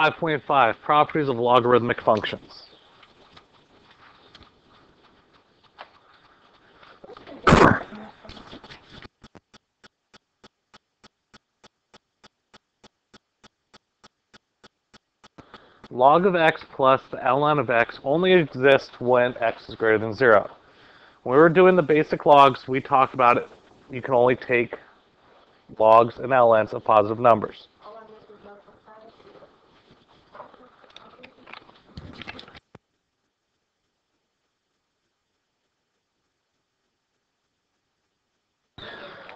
5.5, properties of logarithmic functions. Log of x plus the ln of x only exists when x is greater than 0. When we were doing the basic logs, we talked about it. You can only take logs and ln's of positive numbers.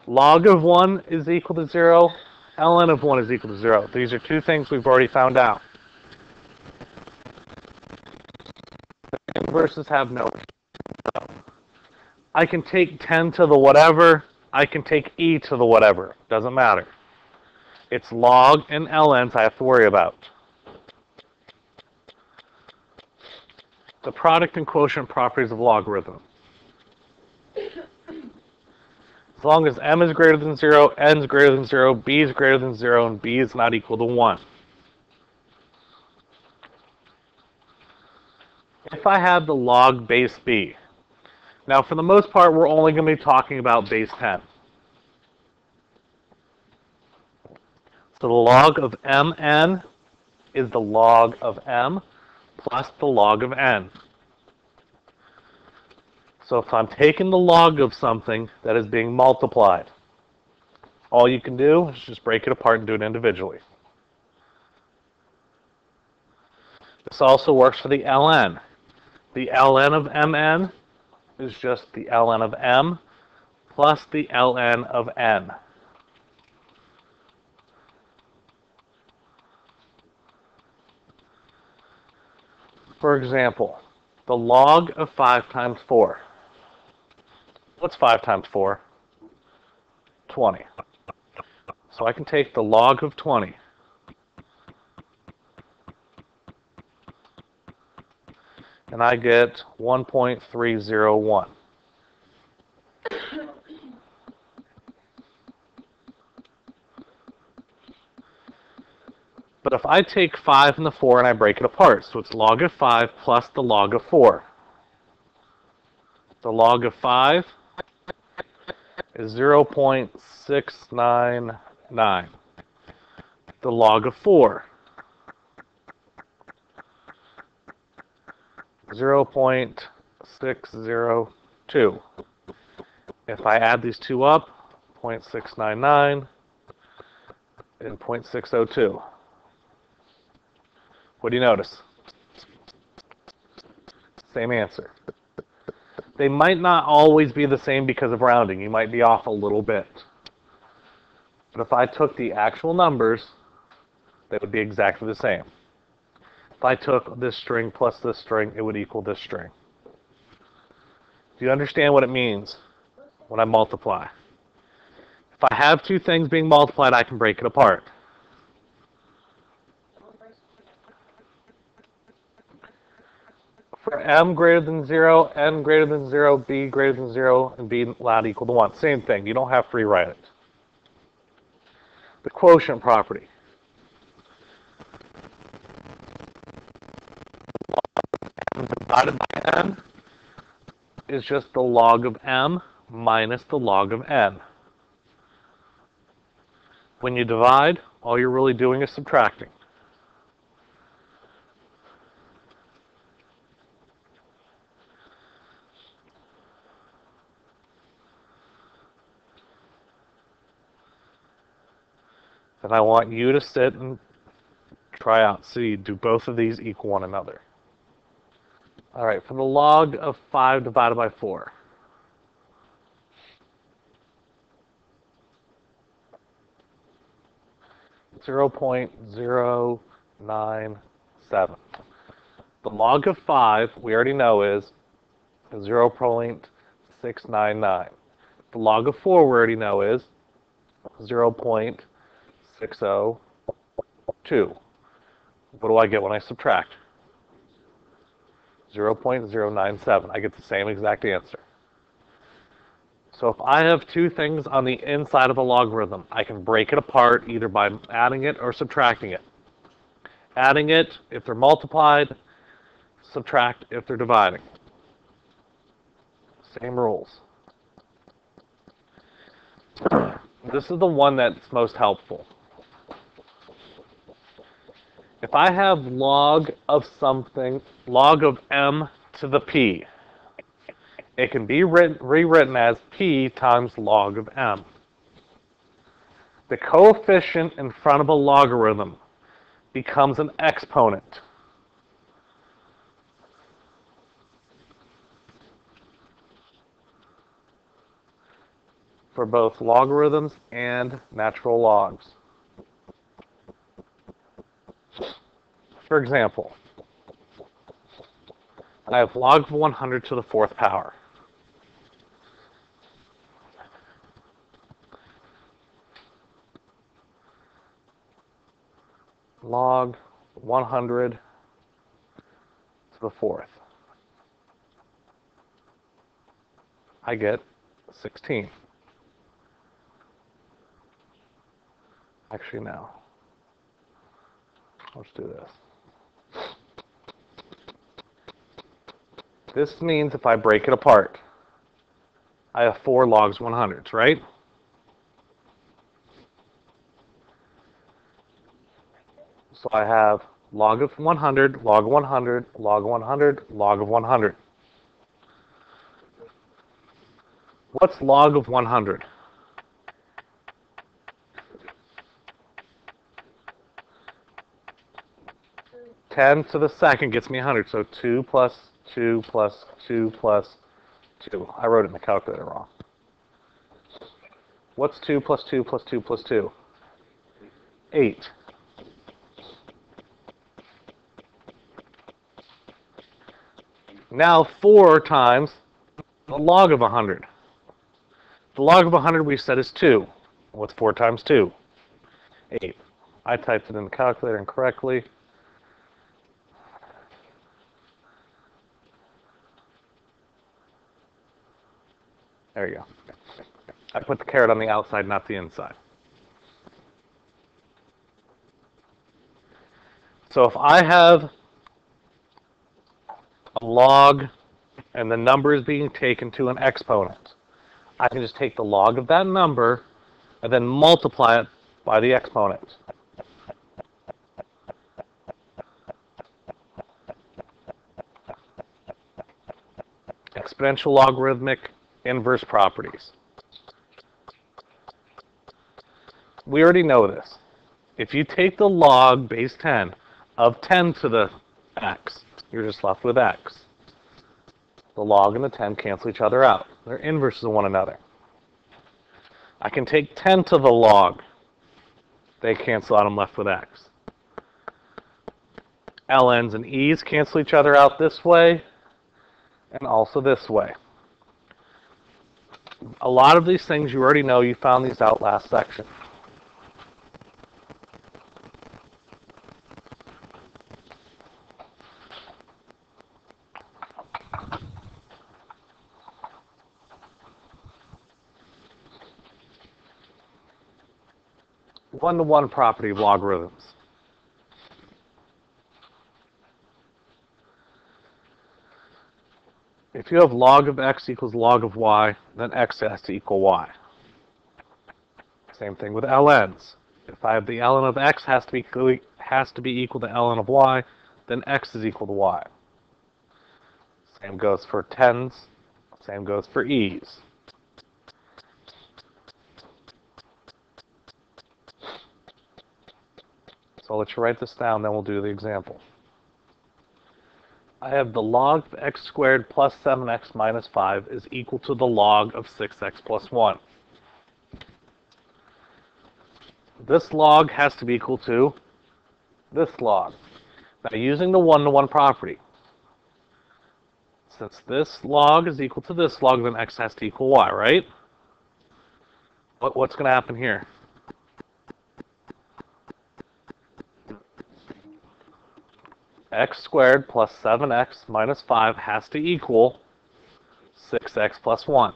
Log of 1 is equal to 0. Ln of 1 is equal to 0. These are two things we've already found out. The inverses have no. I can take 10 to the whatever. I can take e to the whatever. Doesn't matter. It's log and ln's I have to worry about. The product and quotient properties of logarithm. As long as m is greater than 0, n is greater than 0, b is greater than 0, and b is not equal to 1. If I have the log base b, now for the most part we're only going to be talking about base 10. So the log of mn is the log of m plus the log of n. So if I'm taking the log of something that is being multiplied, all you can do is just break it apart and do it individually. This also works for the ln. The ln of mn is just the ln of m plus the ln of n. For example, the log of 5 times 4. What's 5 times 4? 20. So I can take the log of 20. And I get 1.301. But if I take 5 and the 4 and I break it apart, so it's log of 5 plus the log of 4. The log of 5 is 0.699. The log of 4, 0.602. If I add these two up, 0.699 and 0.602. What do you notice? Same answer. They might not always be the same because of rounding. You might be off a little bit. But if I took the actual numbers, they would be exactly the same. If I took this string plus this string, it would equal this string. Do you understand what it means when I multiply? If I have two things being multiplied, I can break it apart. For m greater than 0, n greater than 0, b greater than 0, and b not equal to 1. Same thing. You don't have to rewrite it. The quotient property. M divided by n is just the log of m minus the log of n. When you divide, all you're really doing is subtracting. And I want you to sit and try out. See, do both of these equal one another? All right, for the log of 5 divided by 4. .097. The log of 5, we already know, is 0.699. The log of 4, we already know, is 0.602. What do I get when I subtract? 0.097. I get the same exact answer. So if I have two things on the inside of a logarithm, I can break it apart either by adding it or subtracting it. Adding it if they're multiplied, subtract if they're dividing. Same rules. This is the one that's most helpful. If I have log of something, log of m to the p, it can be rewritten as p times log of m. The coefficient in front of a logarithm becomes an exponent. For both logarithms and natural logs. For example, I have log of 100 to the fourth power. Log 100 to the fourth. I get 16. Actually, no. Let's do this. This means if I break it apart, I have 4 logs 100s, right? So I have log of 100, log of 100, log of 100, log of 100. What's log of 100? Ten to the second gets me 100, so 2 plus 2 plus 2 plus 2. I wrote it in the calculator wrong. What's 2 plus 2 plus 2 plus 2? 8. Now 4 times the log of 100. The log of 100 we said is 2. What's 4 times 2? 8. I typed it in the calculator incorrectly. There you go. I put the caret on the outside, not the inside. So if I have a log and the number is being taken to an exponent, I can just take the log of that number and then multiply it by the exponent. Exponential logarithmic inverse properties. We already know this. If you take the log base 10 of 10 to the x, you're just left with x. The log and the 10 cancel each other out. They're inverses of one another. I can take 10 to the log. They cancel out, I'm left with x. ln's and e's cancel each other out this way and also this way. A lot of these things you already know. You found these out last section. One-to-one property of logarithms. If you have log of x equals log of y, then x has to equal y. Same thing with ln's. If I have the ln of x has to be equal to ln of y, then x is equal to y. Same goes for 10s. Same goes for e's. So I'll let you write this down, then we'll do the example. I have the log of x squared plus 7x minus 5 is equal to the log of 6x plus 1. This log has to be equal to this log. Now, using the one-to-one property, since this log is equal to this log, then x has to equal y, right? What's going to happen here? X squared plus 7x minus 5 has to equal 6x plus 1.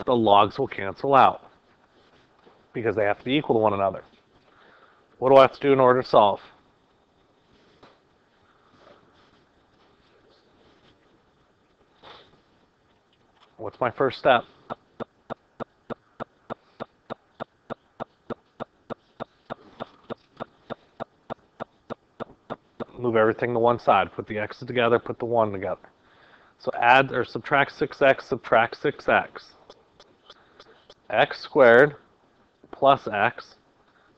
The logs will cancel out because they have to be equal to one another. What do I have to do in order to solve? What's my first step? Move everything to one side. Put the x's together, put the 1 together. So add or subtract 6x, subtract 6x. X squared plus x,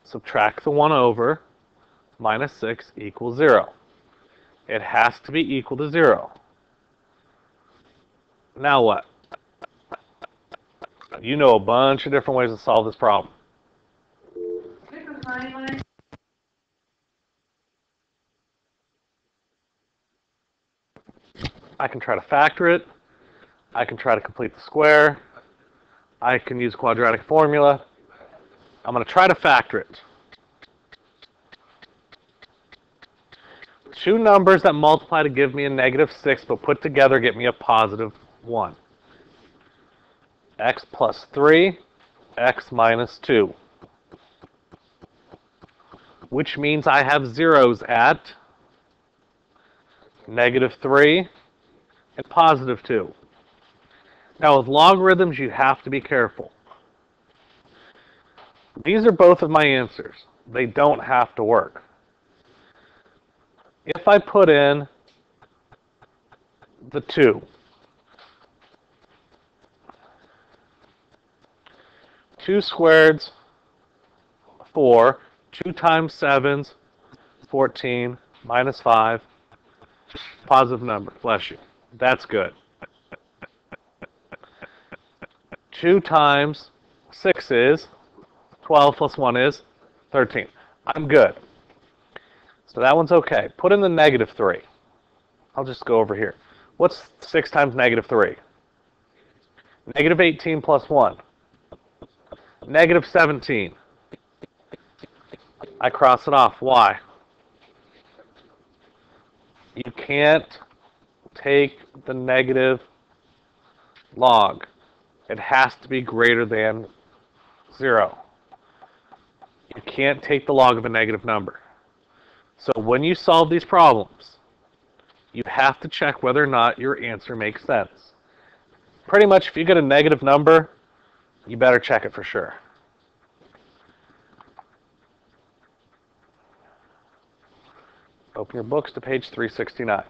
subtract the 1 over, minus 6 equals 0. It has to be equal to 0. Now what? You know a bunch of different ways to solve this problem. I can try to factor it. I can try to complete the square. I can use quadratic formula. I'm going to try to factor it. Two numbers that multiply to give me a negative 6, but put together get me a positive 1. X plus 3, x minus 2. Which means I have zeros at negative 3 and positive 2. Now with logarithms, you have to be careful. These are both of my answers. They don't have to work. If I put in the 2, 2 squareds, 4, 2 times 7's, 14, minus 5, positive number, bless you. That's good. 2 times 6 is 12 plus 1 is 13. I'm good. So that one's okay. Put in the negative 3. I'll just go over here. What's 6 times negative 3? Negative 18 plus 1. Negative 17. I cross it off. Why? You can't take the negative log. It has to be greater than 0. You can't take the log of a negative number. So when you solve these problems, you have to check whether or not your answer makes sense. Pretty much if you get a negative number, you better check it for sure. Open your books to page 369.